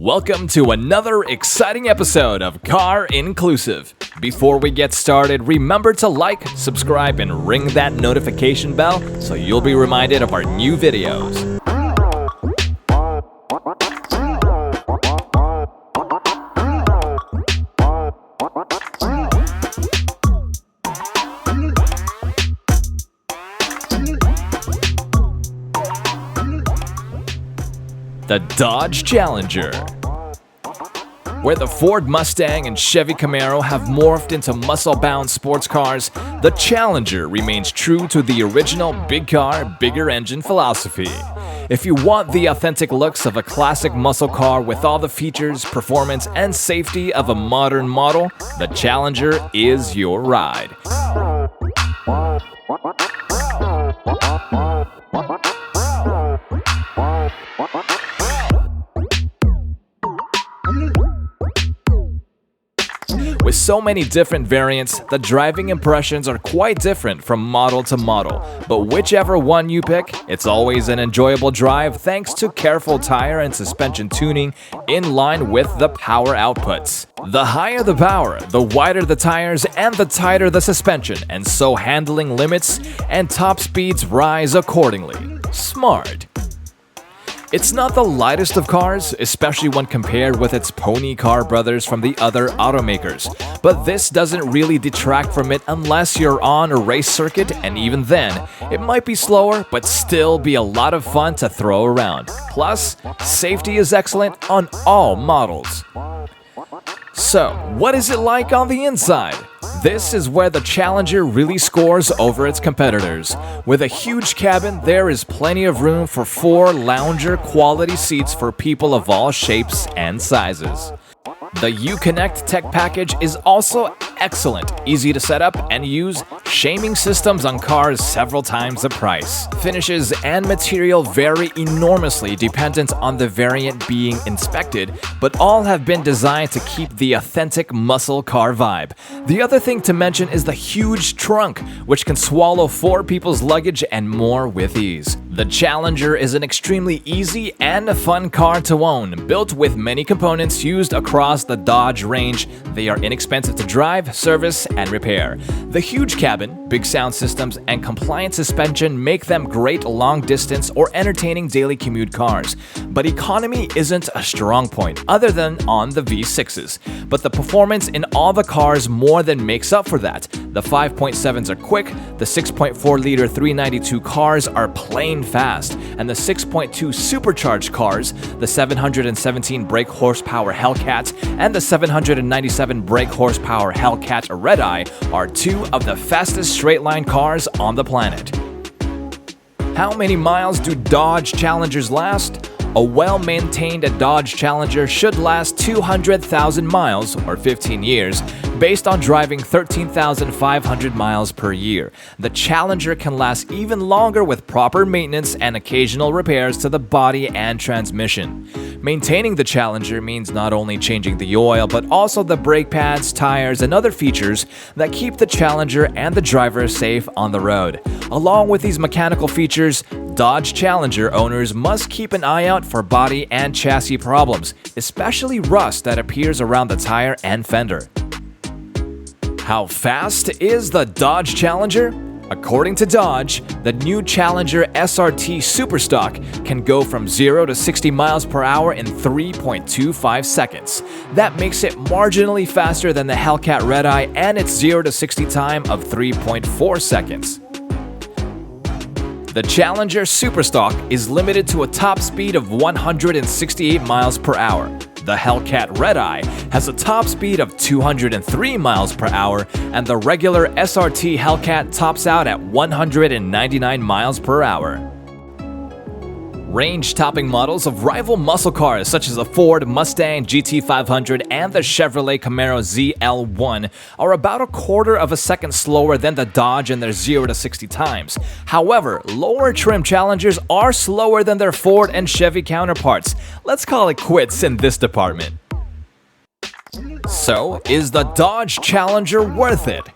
Welcome to another exciting episode of Car Inclusive. Before we get started, remember to like, subscribe, and ring that notification bell so you'll be reminded of our new videos. The Dodge Challenger. Where the Ford Mustang and Chevy Camaro have morphed into muscle-bound sports cars, the Challenger remains true to the original big car, bigger engine philosophy. If you want the authentic looks of a classic muscle car with all the features, performance, and safety of a modern model, the Challenger is your ride. With so many different variants, the driving impressions are quite different from model to model, but whichever one you pick, it's always an enjoyable drive thanks to careful tire and suspension tuning in line with the power outputs. The higher the power, the wider the tires and the tighter the suspension, and so handling limits and top speeds rise accordingly. Smart. It's not the lightest of cars, especially when compared with its pony car brothers from the other automakers, but this doesn't really detract from it unless you're on a race circuit, and even then, it might be slower but still be a lot of fun to throw around. Plus, safety is excellent on all models. So, what is it like on the inside? This is where the Challenger really scores over its competitors. With a huge cabin, there is plenty of room for 4 lounger quality seats for people of all shapes and sizes. The Uconnect tech package is also excellent, easy to set up and use, shaming systems on cars several times the price. Finishes and material vary enormously dependent on the variant being inspected, but all have been designed to keep the authentic muscle car vibe. The other thing to mention is the huge trunk, which can swallow 4 people's luggage and more with ease. The Challenger is an extremely easy and a fun car to own, built with many components used across the Dodge range. They are inexpensive to drive, service, and repair. The huge cabin, big sound systems, and compliant suspension make them great long-distance or entertaining daily commute cars. But economy isn't a strong point, other than on the V6s. But the performance in all the cars more than makes up for that. The 5.7s are quick, the 6.4-liter 392 cars are plain fast, and the 6.2 supercharged cars, the 717 brake horsepower Hellcat and the 797 brake horsepower Hellcat Redeye are 2 of the fastest straight-line cars on the planet. How many miles do Dodge Challengers last? A well-maintained Dodge Challenger should last 200,000 miles, or 15 years, based on driving 13,500 miles per year. The Challenger can last even longer with proper maintenance and occasional repairs to the body and transmission. Maintaining the Challenger means not only changing the oil, but also the brake pads, tires, and other features that keep the Challenger and the driver safe on the road. Along with these mechanical features, Dodge Challenger owners must keep an eye out for body and chassis problems, especially rust that appears around the tire and fender. How fast is the Dodge Challenger? According to Dodge, the new Challenger SRT Super Stock can go from 0 to 60 miles per hour in 3.25 seconds. That makes it marginally faster than the Hellcat Redeye and its 0 to 60 time of 3.4 seconds. The Challenger Super Stock is limited to a top speed of 168 miles per hour. The Hellcat Redeye has a top speed of 203 miles per hour, and the regular SRT Hellcat tops out at 199 miles per hour. Range-topping models of rival muscle cars such as the Ford Mustang GT500 and the Chevrolet Camaro ZL1 are about a quarter of a second slower than the Dodge in their 0 to 60 times. However, lower trim Challengers are slower than their Ford and Chevy counterparts. Let's call it quits in this department. So, is the Dodge Challenger worth it?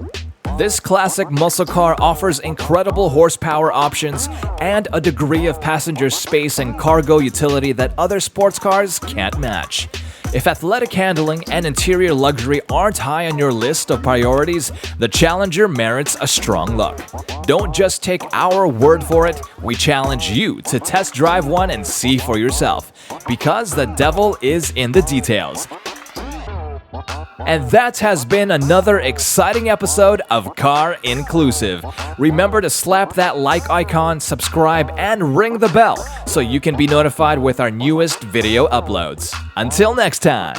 This classic muscle car offers incredible horsepower options and a degree of passenger space and cargo utility that other sports cars can't match. If athletic handling and interior luxury aren't high on your list of priorities, the Challenger merits a strong look. Don't just take our word for it, we challenge you to test drive one and see for yourself, because the devil is in the details. And that has been another exciting episode of Car Inclusive. Remember to slap that like icon, subscribe, and ring the bell so you can be notified with our newest video uploads. Until next time.